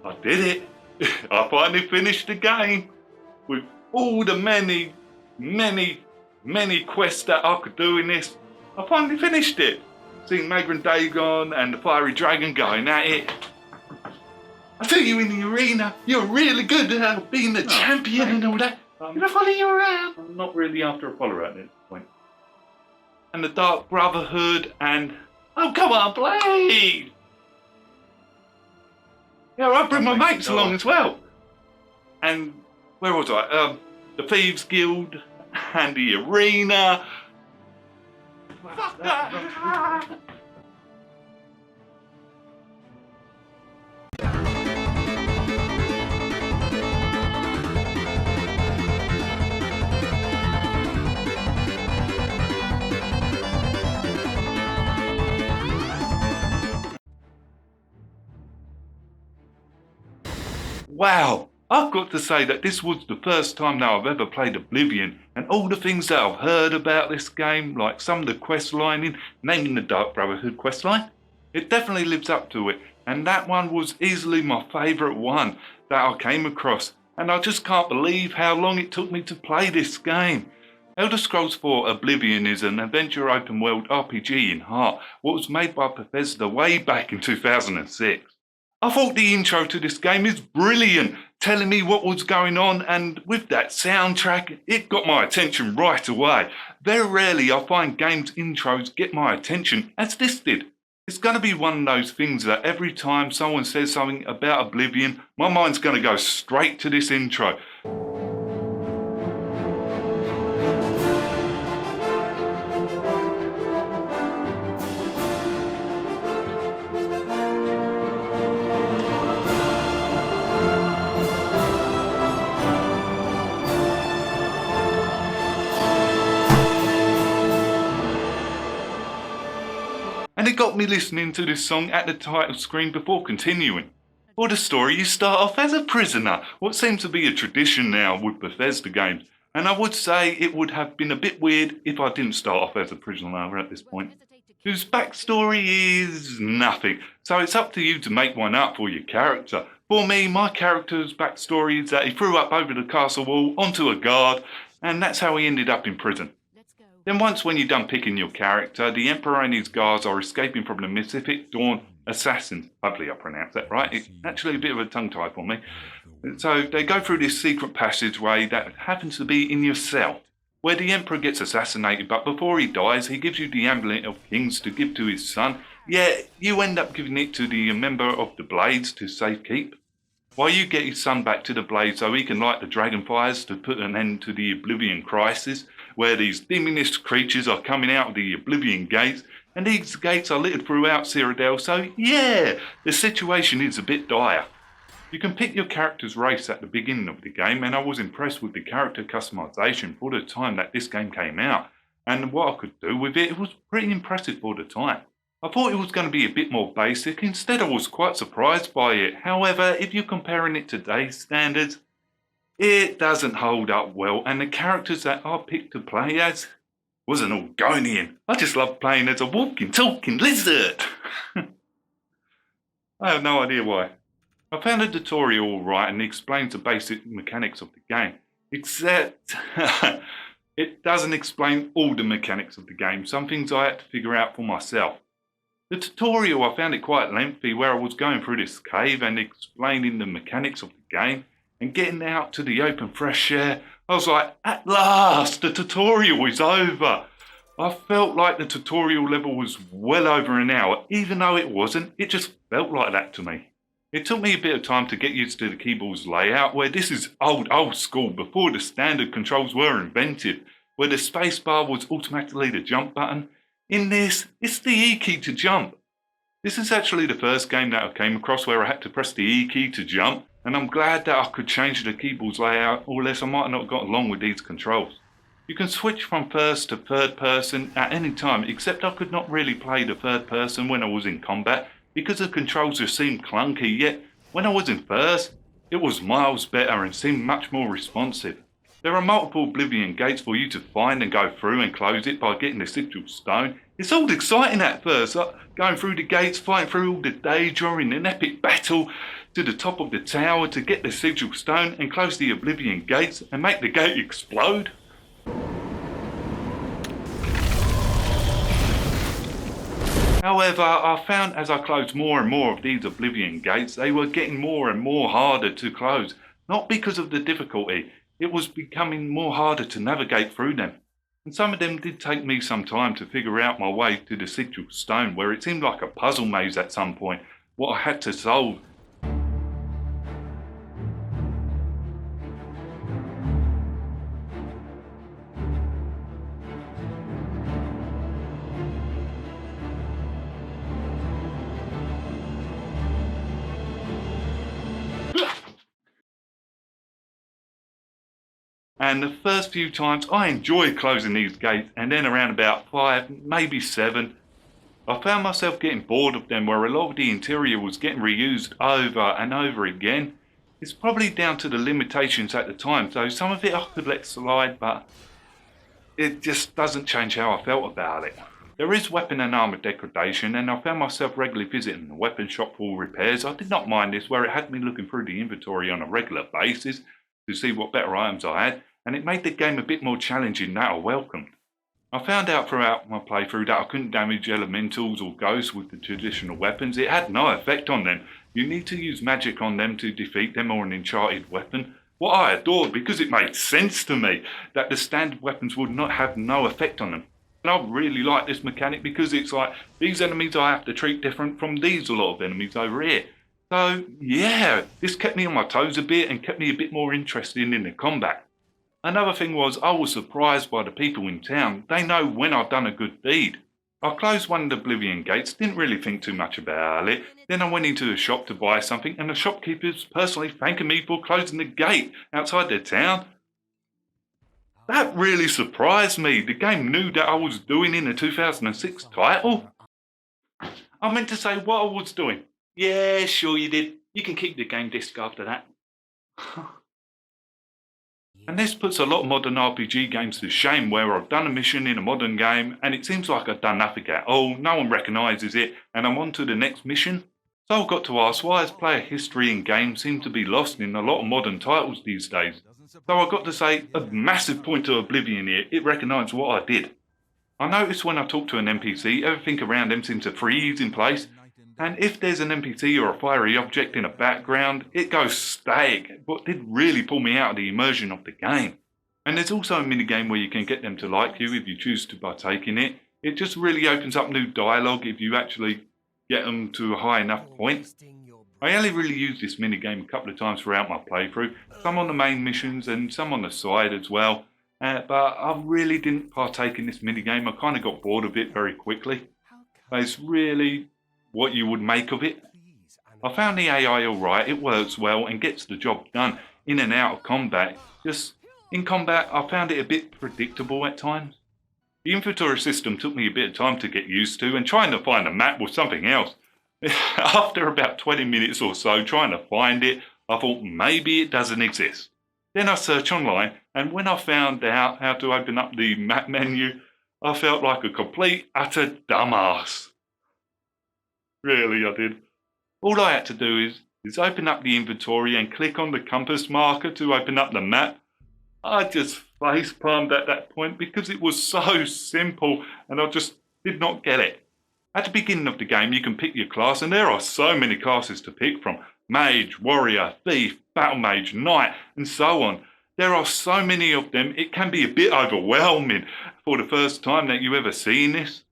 I did it. I finally finished the game with all the many quests that I could do in this. I finally finished it. Seeing Magran Dagon and the Fiery Dragon going at it. I see you in the arena. You're really good at being the champion and all that. Can I follow you around? I'm not really after a follower at this point. And the Dark Brotherhood and... Oh, come on, Blade! Yeah, I bring my mates along as well. And where was I? The Thieves Guild and the arena. Fuck that! Wow, I've got to say that this was the first time now I've ever played Oblivion, and all the things that I've heard about this game, like some of the quest lining, naming the Dark Brotherhood quest line, it definitely lives up to it, and that one was easily my favourite one that I came across, and I just can't believe how long it took me to play this game. Elder Scrolls 4 Oblivion is an adventure open world RPG in heart, what was made by Bethesda way back in 2006. I thought the intro to this game is brilliant, telling me what was going on, and with that soundtrack, it got my attention right away. Very rarely I find games intros get my attention as this did. It's going to be one of those things that every time someone says something about Oblivion, my mind's going to go straight to this intro. And it got me listening to this song at the title screen before continuing. For the story, you start off as a prisoner, what seems to be a tradition now with Bethesda games, and I would say it would have been a bit weird if I didn't start off as a prisoner at this point, whose backstory is nothing, so it's up to you to make one up for your character. For me, my character's backstory is that he threw up over the castle wall onto a guard, and that's how he ended up in prison. Then once when you're done picking your character, the Emperor and his guards are escaping from the Pacific Dawn assassins. Hopefully I pronounced that right. It's actually a bit of a tongue tie for me. So they go through this secret passageway that happens to be in your cell, where the Emperor gets assassinated, but before he dies, he gives you the Amulet of Kings to give to his son. Yeah, you end up giving it to the member of the Blades to safekeep, while you get his son back to the Blades so he can light the dragon fires to put an end to the Oblivion crisis, where these demonish creatures are coming out of the Oblivion gates, and these gates are littered throughout Cyrodiil, so yeah, the situation is a bit dire. You can pick your character's race at the beginning of the game, and I was impressed with the character customization for the time that this game came out, and what I could do with it was pretty impressive for the time. I thought it was going to be a bit more basic, instead I was quite surprised by it. However, if you're comparing it to today's standards, it doesn't hold up well, and the characters that I picked to play as was an Orgonian. I just love playing as a walking, talking lizard. I have no idea why. I found the tutorial alright and it explains the basic mechanics of the game, except it doesn't explain all the mechanics of the game. Some things I had to figure out for myself. The tutorial, I found it quite lengthy, where I was going through this cave and explaining the mechanics of the game and getting out to the open fresh air. I was like, at last, the tutorial is over. I felt like the tutorial level was well over an hour, even though it wasn't, it just felt like that to me. It took me a bit of time to get used to the keyboard's layout, where this is old school, before the standard controls were invented, where the spacebar was automatically the jump button. In this, it's the E key to jump. This is actually the first game that I came across where I had to press the E key to jump, and I'm glad that I could change the keyboard's layout, or else I might not have got along with these controls. You can switch from first to third person at any time, except I could not really play the third person when I was in combat, because the controls just seemed clunky, yet when I was in first, it was miles better and seemed much more responsive. There are multiple Oblivion gates for you to find and go through and close it by getting the sigil stone. It's all exciting at first, going through the gates, fighting through all the danger in an epic battle to the top of the tower to get the sigil stone and close the Oblivion gates and make the gate explode. However, I found as I closed more and more of these Oblivion gates, they were getting more and more harder to close. Not because of the difficulty, it was becoming more harder to navigate through them. And some of them did take me some time to figure out my way to the sigil stone, where it seemed like a puzzle maze at some point, what I had to solve. And the first few times I enjoyed closing these gates, and then around about 5, maybe 7, I found myself getting bored of them, where a lot of the interior was getting reused over and over again. It's probably down to the limitations at the time, so some of it I could let slide, but it just doesn't change how I felt about it. There is weapon and armour degradation, and I found myself regularly visiting the weapon shop for repairs. I did not mind this, where it had me looking through the inventory on a regular basis to see what better items I had, and it made the game a bit more challenging that I welcomed. I found out throughout my playthrough that I couldn't damage elementals or ghosts with the traditional weapons. It had no effect on them. You need to use magic on them to defeat them, or an enchanted weapon. What I adored, because it made sense to me that the standard weapons would not have no effect on them. And I really like this mechanic, because it's like, these enemies I have to treat different from these a lot of enemies over here. So yeah, this kept me on my toes a bit and kept me a bit more interested in the combat. Another thing was, I was surprised by the people in town. They know when I've done a good deed. I closed one of the Oblivion gates, didn't really think too much about it. Then I went into the shop to buy something, and the shopkeepers personally thanking me for closing the gate outside their town. That really surprised me. The game knew that I was doing in the 2006 title. I meant to say what I was doing. Yeah, sure you did. You can keep the game disc after that. And this puts a lot of modern RPG games to shame, where I've done a mission in a modern game and it seems like I've done nothing at all, no one recognises it, and I'm on to the next mission. So I've got to ask, why has player history in games seem to be lost in a lot of modern titles these days? So I've got to say, a massive point to Oblivion here, it recognised what I did. I noticed when I talk to an NPC, everything around them seems to freeze in place. And if there's an NPC or a fiery object in the background, it goes static. What did really pull me out of the immersion of the game. And there's also a minigame where you can get them to like you if you choose to partake in it. It just really opens up new dialogue if you actually get them to a high enough point. I only really used this minigame a couple of times throughout my playthrough, some on the main missions and some on the side as well. But I really didn't partake in this minigame. I kind of got bored of it very quickly. It's really what you would make of it. I found the AI alright, it works well and gets the job done in and out of combat. Just in combat, I found it a bit predictable at times. The inventory system took me a bit of time to get used to, and trying to find a map was something else. After about 20 minutes or so trying to find it, I thought maybe it doesn't exist. Then I searched online, and when I found out how to open up the map menu, I felt like a complete, utter dumbass. Really, I did. All I had to do is open up the inventory and click on the compass marker to open up the map. I just face palmed at that point because it was so simple and I just did not get it. At the beginning of the game, you can pick your class, and there are so many classes to pick from. Mage, warrior, thief, battle mage, knight, and so on. There are so many of them, it can be a bit overwhelming for the first time that you ever seen this.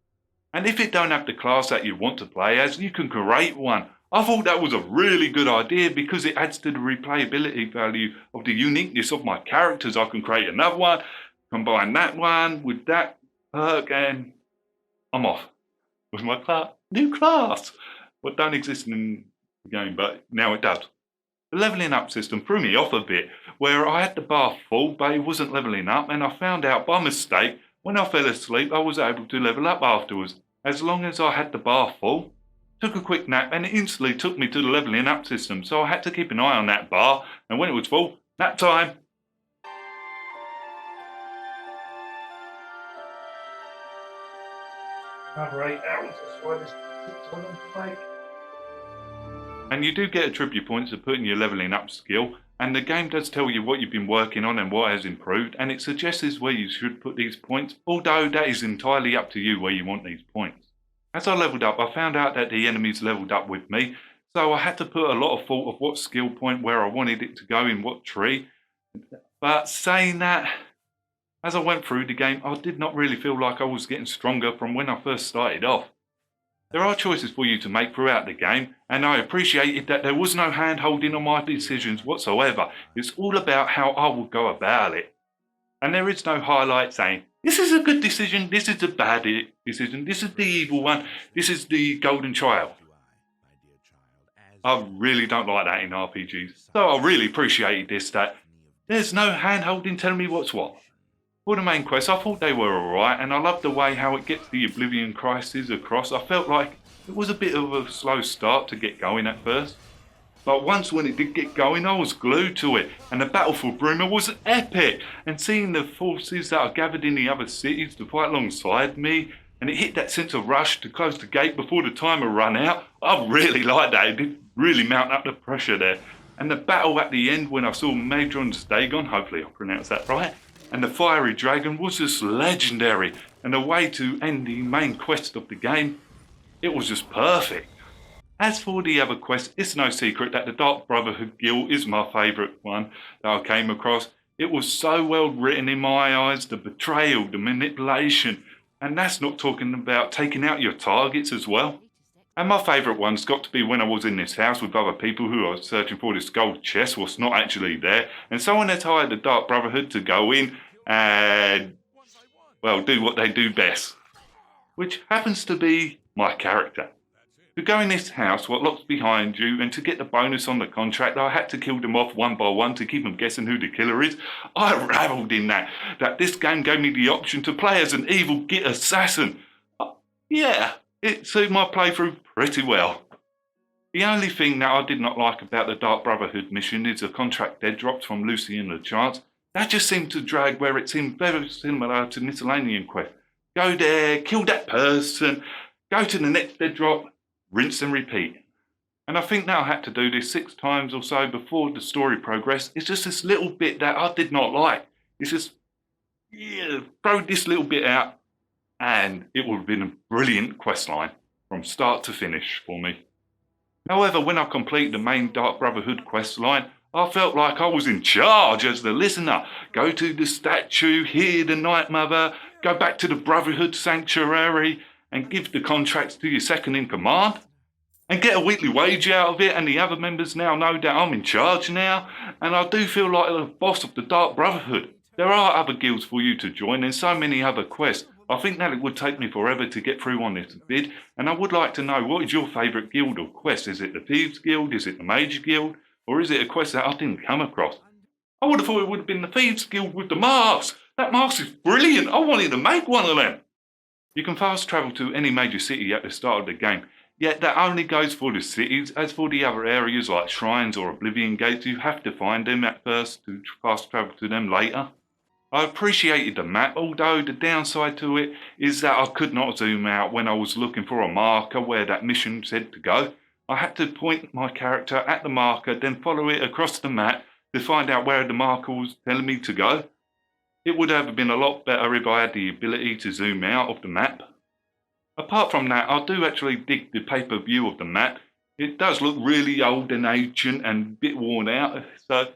And if it don't have the class that you want to play as, you can create one. I thought that was a really good idea because it adds to the replayability value of the uniqueness of my characters. I can create another one, combine that one with that perk, and I'm off with my new class. What don't exist in the game, but now it does. The levelling up system threw me off a bit, where I had the bar full but it wasn't levelling up, and I found out by mistake when I fell asleep I was able to level up afterwards, as long as I had the bar full. Took a quick nap and it instantly took me to the levelling up system, so I had to keep an eye on that bar, and when it was full, nap time. another 8 hours. That's why this took so long to make. And you do get attribute points for putting your leveling up skill, and the game does tell you what you've been working on and what has improved, and it suggests where you should put these points, although that is entirely up to you where you want these points. As I leveled up, I found out that the enemies leveled up with me, so I had to put a lot of thought of what skill point, where I wanted it to go in what tree. But saying that, as I went through the game, I did not really feel like I was getting stronger from when I first started off. There are choices for you to make throughout the game, and I appreciated that there was no hand-holding on my decisions whatsoever. It's all about how I will go about it. And there is no highlight saying, this is a good decision, this is a bad decision, this is the evil one, this is the golden child. I really don't like that in RPGs. So I really appreciated this, that there's no hand-holding telling me what's what. For the main quests, I thought they were alright, and I loved the way how it gets the Oblivion crisis across. I felt like it was a bit of a slow start to get going at first. But once when it did get going, I was glued to it, and the battle for Bruma was epic. And seeing the forces that are gathered in the other cities to fight alongside me, and it hit that sense of rush to close the gate before the timer ran out, I really liked that. It did really mount up the pressure there. And the battle at the end when I saw Madron's Dagon, hopefully I pronounced that right, and the fiery dragon was just legendary, and the way to end the main quest of the game, it was just perfect. As for the other quests, it's no secret that the Dark Brotherhood Guild is my favourite one that I came across. It was so well written in my eyes, the betrayal, the manipulation, and that's not talking about taking out your targets as well. And my favourite one's got to be when I was in this house with other people who are searching for this gold chest, what's not actually there, and someone had hired the Dark Brotherhood to go in and, well, do what they do best, which happens to be my character. To go in this house, what locks behind you, and to get the bonus on the contract, I had to kill them off one by one to keep them guessing who the killer is. I ravelled in that this game gave me the option to play as an evil git assassin. Yeah. It suited my playthrough pretty well. The only thing that I did not like about the Dark Brotherhood mission is the contract dead drops from Lucy and LeChance. That just seemed to drag, where it seemed very similar to miscellaneous quest. Go there, kill that person, go to the next dead drop, rinse and repeat. And I think that I had to do this 6 times or so before the story progressed. It's just this little bit that I did not like. It's just, yeah, throw this little bit out, and it would have been a brilliant questline from start to finish for me. However, when I completed the main Dark Brotherhood questline, I felt like I was in charge as the listener. Go to the statue, hear the Night Mother, go back to the Brotherhood Sanctuary and give the contracts to your second in command, and get a weekly wage out of it, and the other members now know that I'm in charge now, and I do feel like the boss of the Dark Brotherhood. There are other guilds for you to join and so many other quests. I think that it would take me forever to get through on this vid, and I would like to know, what is your favourite guild or quest? Is it the Thieves Guild? Is it the Mage Guild? Or is it a quest that I didn't come across? I would have thought it would have been the Thieves Guild with the mask. That mask is brilliant. I wanted to make one of them. You can fast travel to any major city at the start of the game, yet that only goes for the cities. As for the other areas like shrines or Oblivion gates, you have to find them at first to fast travel to them later. I appreciated the map, although the downside to it is that I could not zoom out when I was looking for a marker where that mission said to go. I had to point my character at the marker, then follow it across the map to find out where the marker was telling me to go. It would have been a lot better if I had the ability to zoom out of the map. Apart from that, I do actually dig the paper view of the map. It does look really old and ancient and a bit worn out, so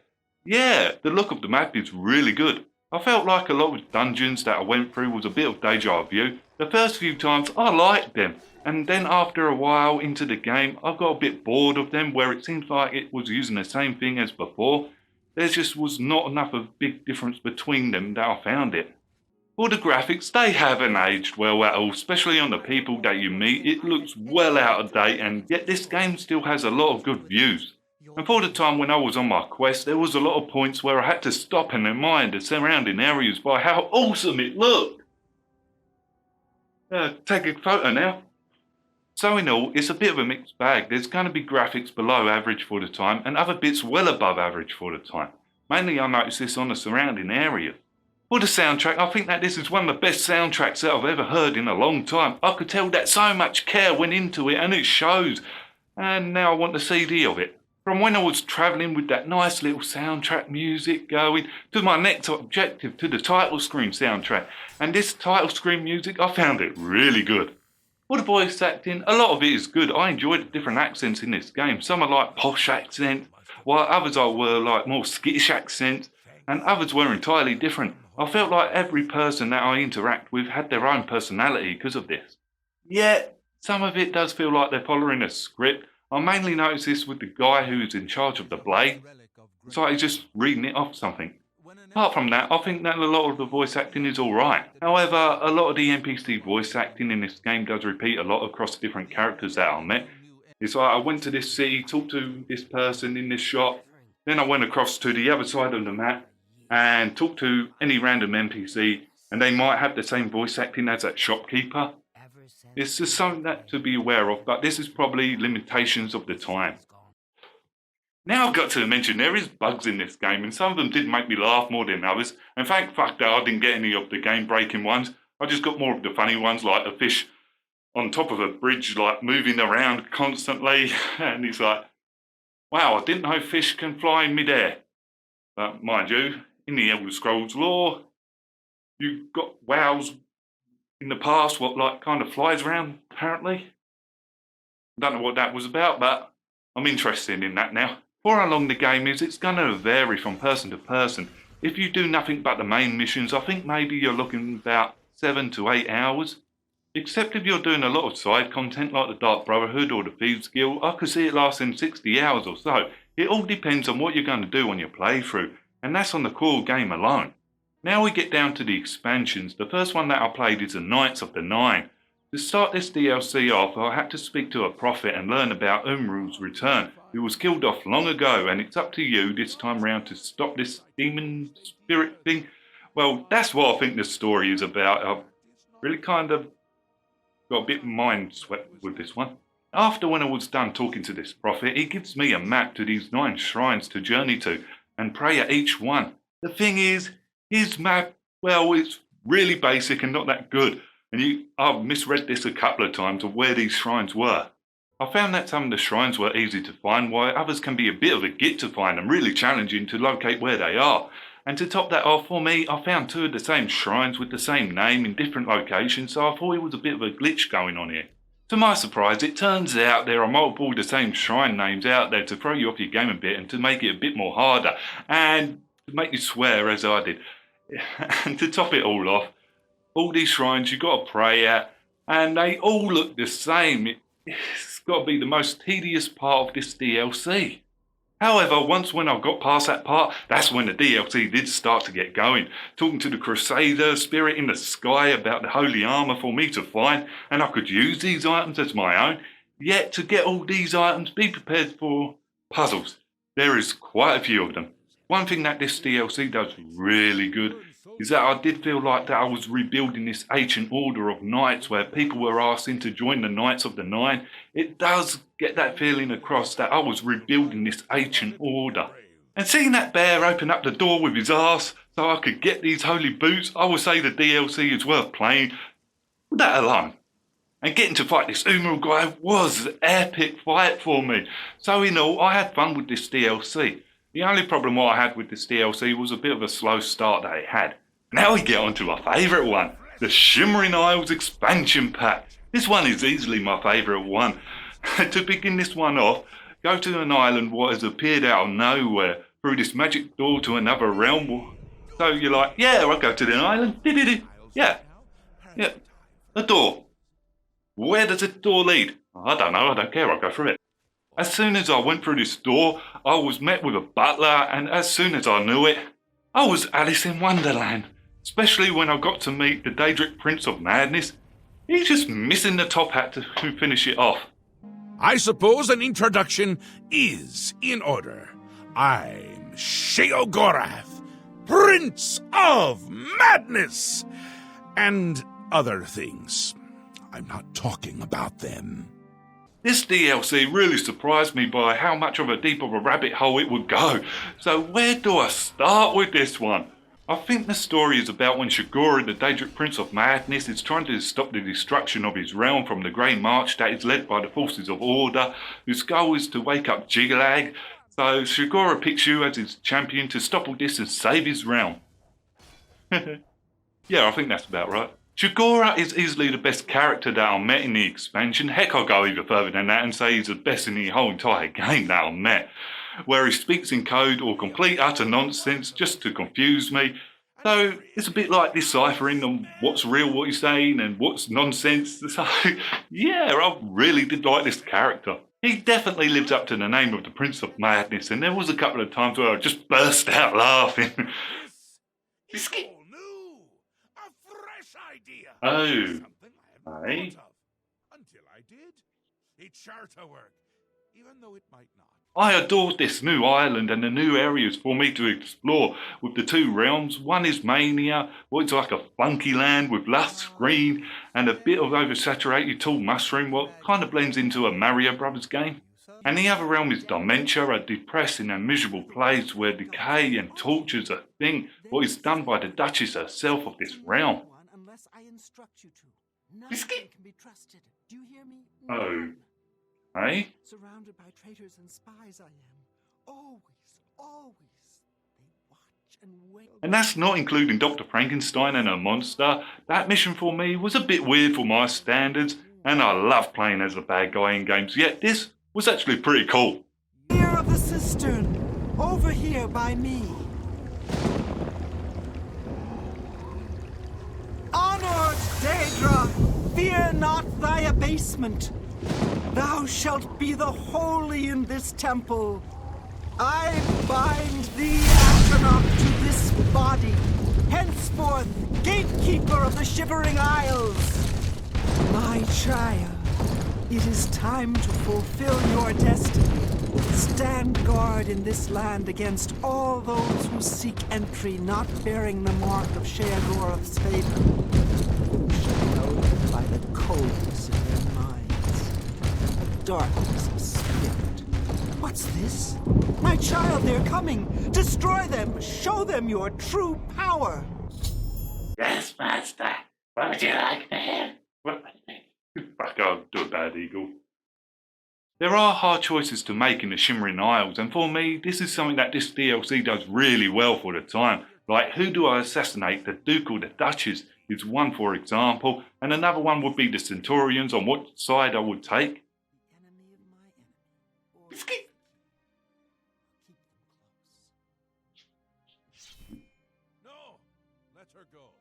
yeah, the look of the map is really good. I felt like a lot of dungeons that I went through was a bit of deja vu. The first few times I liked them, and then after a while into the game I got a bit bored of them, where it seems like it was using the same thing as before. There just was not enough of a big difference between them that I found it. For the graphics, they haven't aged well at all, especially on the people that you meet. It looks well out of date, and yet this game still has a lot of good views. And for the time when I was on my quest, there was a lot of points where I had to stop and admire the surrounding areas by how awesome it looked. Take a photo now. So in all, it's a bit of a mixed bag. There's going to be graphics below average for the time and other bits well above average for the time. Mainly I noticed this on the surrounding areas. For the soundtrack, I think that this is one of the best soundtracks that I've ever heard in a long time. I could tell that so much care went into it, and it shows. And now I want the CD of it. From when I was travelling with that nice little soundtrack music going, to my next objective, to the title screen soundtrack. And this title screen music, I found it really good. For the voice acting, a lot of it is good. I enjoyed the different accents in this game. Some are like posh accents, while others were like more skittish accents, and others were entirely different. I felt like every person that I interact with had their own personality because of this. Yet, some of it does feel like they're following a script. I mainly noticed this with the guy who's in charge of the blade. It's like he's just reading it off something. Apart from that, I think that a lot of the voice acting is alright. However, a lot of the NPC voice acting in this game does repeat a lot across different characters that I met. It's like I went to this city, talked to this person in this shop, then I went across to the other side of the map and talked to any random NPC, and they might have the same voice acting as that shopkeeper. It's just something that to be aware of, but this is probably limitations of the time. Now I've got to mention there is bugs in this game, and some of them did make me laugh more than others, and thank fuck that I didn't get any of the game breaking ones. I just got more of the funny ones, like a fish on top of a bridge, like moving around constantly, and it's like, wow, I didn't know fish can fly in midair. But mind you, in the Elder Scrolls lore, you've got wows in the past what like kind of flies around, apparently. Don't know what that was about, but I'm interested in that now. For how long the game is, it's going to vary from person to person. If you do nothing but the main missions, I think maybe you're looking about 7 to 8 hours. Except if you're doing a lot of side content like the Dark Brotherhood or the Thieves Guild, I could see it lasting 60 hours or so. It all depends on what you're going to do on your playthrough, and that's on the core game alone. Now we get down to the expansions. The first one that I played is the Knights of the Nine. To start this DLC off, I had to speak to a prophet and learn about Umru's return, who was killed off long ago, and it's up to you this time round to stop this demon spirit thing. Well, that's what I think the story is about. I've really kind of got a bit mind swept with this one. After when I was done talking to this prophet, he gives me a map to these 9 shrines to journey to and pray at each one. The thing is, his map, well, it's really basic and not that good. And I've misread this a couple of times of where these shrines were. I found that some of the shrines were easy to find, while others can be a bit of a git to find and really challenging to locate where they are. And to top that off for me, I found 2 of the same shrines with the same name in different locations, so I thought it was a bit of a glitch going on here. To my surprise, it turns out there are multiple of the same shrine names out there to throw you off your game a bit and to make it a bit more harder, and to make you swear as I did. And to top it all off, all these shrines you got to pray at, and they all look the same. It's got to be the most tedious part of this DLC. However, once when I got past that part, that's when the DLC did start to get going. Talking to the Crusader spirit in the sky about the holy armour for me to find, and I could use these items as my own. Yet to get all these items, be prepared for puzzles. There is quite a few of them. One thing that this DLC does really good is that I did feel like that I was rebuilding this ancient order of knights where people were asking to join the Knights of the Nine. It does get that feeling across that I was rebuilding this ancient order. And seeing that bear open up the door with his ass so I could get these holy boots, I would say the DLC is worth playing with that alone. And getting to fight this Umru guy was an epic fight for me. So in all, I had fun with this DLC. The only problem what I had with this DLC was a bit of a slow start that it had. Now we get on to my favourite one, the Shimmering Isles expansion pack. This one is easily my favourite one. To begin this one off, go to an island what has appeared out of nowhere through this magic door to another realm. So you're like, yeah, I'll go to the island. Yeah, a door. Where does the door lead? I don't know, I don't care, I'll go through it. As soon as I went through this door, I was met with a butler, and as soon as I knew it, I was Alice in Wonderland. Especially when I got to meet the Daedric Prince of Madness. He's just missing the top hat to finish it off. I suppose an introduction is in order. I'm Sheogorath, Prince of Madness, and other things. I'm not talking about them. This DLC really surprised me by how much of a deep of a rabbit hole it would go. So where do I start with this one? I think the story is about when Shigora, the Daedric Prince of Madness, is trying to stop the destruction of his realm from the Grey March that is led by the forces of Order, whose goal is to wake up Jiglag. So Shigora picks you as his champion to stop all this and save his realm. Yeah, I think that's about right. Shigora is easily the best character that I met in the expansion. Heck, I'll go even further than that and say he's the best in the whole entire game that I met. Where he speaks in code or complete utter nonsense just to confuse me. So it's a bit like deciphering on what's real, what he's saying, and what's nonsense. So yeah, I really did like this character. He definitely lives up to the name of the Prince of Madness, and there was a couple of times where I just burst out laughing. It's all new, a fresh idea. Oh, Something I hadn't eh? thought of until I did. It's sure to work, even though it might not. I adored this new island and the new areas for me to explore with the two realms. One is Mania, what's like a funky land with lush green and a bit of oversaturated tall mushroom, what kind of blends into a Mario Brothers game. And the other realm is Dementia, a depressing and miserable place where decay and torture is a thing, what is done by the Duchess herself of this realm. Unless I instruct you to. None Biscuit. can be trusted. Do you hear me? Oh. None. Eh? Surrounded by traitors and spies I am. Always. They watch and wait. And that's not including Dr. Frankenstein and her monster. That mission for me was a bit weird for my standards, and I love playing as a bad guy in games, yet this was actually pretty cool. Here of the cistern. Over here by me. Honored Daedra, fear not thy abasement. Thou shalt be the holy in this temple. I bind thee, Astronaut, to this body, henceforth gatekeeper of the Shivering Isles. My child, it is time to fulfill your destiny. Stand guard in this land against all those who seek entry not bearing the mark of Sheogorath's favor. Who shall know them by the coldness in their minds. Darkness of spirit. What's this? My child, they're coming! Destroy them! Show them your true power! Yes, Master. What would you like to have? Fuck, I'll do a bad eagle. There are hard choices to make in the Shimmering Isles, and for me, this is something that this DLC does really well for the time. Like, who do I assassinate, the Duke or the Duchess, is one for example, and another one would be the Centurions, on what side I would take. The enemy of my enemy. Or Biscuit. keep them close. No, let her go.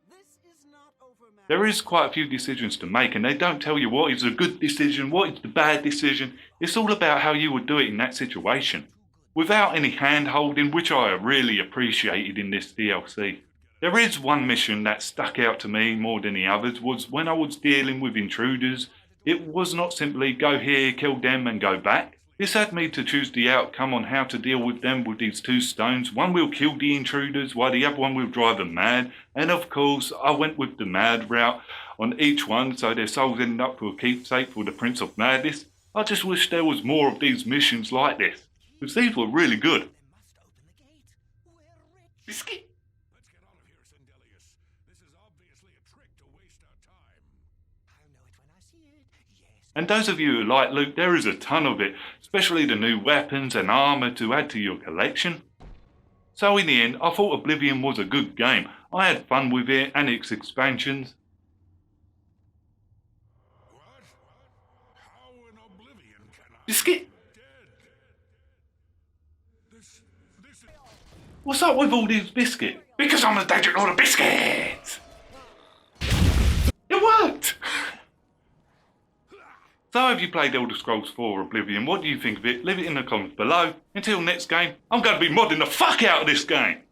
This is not over, Master. There is quite a few decisions to make, and they don't tell you what is a good decision, what is the bad decision. It's all about how you would do it in that situation, without any hand-holding, which I really appreciated in this DLC. There is one mission that stuck out to me more than the others, was when I was dealing with intruders. It was not simply go here, kill them and go back. This had me to choose the outcome on how to deal with them with these two stones. One will kill the intruders while the other one will drive them mad. And of course, I went with the mad route on each one so their souls ended up for a keepsake for the Prince of Madness. I just wish there was more of these missions like this, because these were really good. They must open the gate. We're rich. Biscuit. Let's get out of here, Sindelius. This is obviously a trick to waste our time. I'll know it when I see it. Yes. And those of you who like loot, there is a ton of it, especially the new weapons and armour to add to your collection. So in the end, I thought Oblivion was a good game. I had fun with it and its expansions. What? How in Oblivion can I Biscuit, dead? This is... what's up with all these biscuits? Because I'm a Daedric Lord of Biscuits! It worked! So have you played Elder Scrolls 4 Oblivion? What do you think of it? Leave it in the comments below. Until next game, I'm going to be modding the fuck out of this game!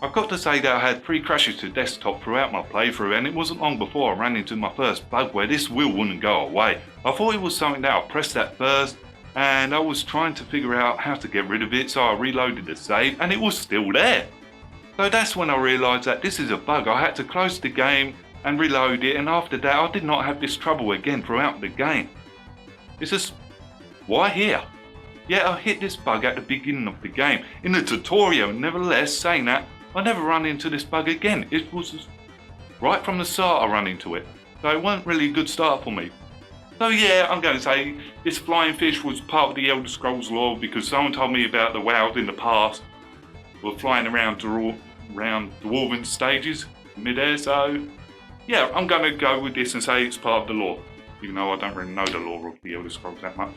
I've got to say that I had 3 crashes to desktop throughout my playthrough, and it wasn't long before I ran into my first bug where this wheel wouldn't go away. I thought it was something that I pressed that first, and I was trying to figure out how to get rid of it, so I reloaded the save and it was still there. So that's when I realised that this is a bug. I had to close the game and reload it, and after that I did not have this trouble again throughout the game. It's just, why here? Yeah, I hit this bug at the beginning of the game, in the tutorial. Nevertheless, saying that, I never run into this bug again. It was just right from the start I ran into it. So it wasn't really a good start for me. So yeah, I'm going to say this flying fish was part of the Elder Scrolls lore because someone told me about the WoWs in the past were flying around dwarven stages mid-air. So yeah, I'm going to go with this and say it's part of the lore, even though I don't really know the lore of the Elder Scrolls that much.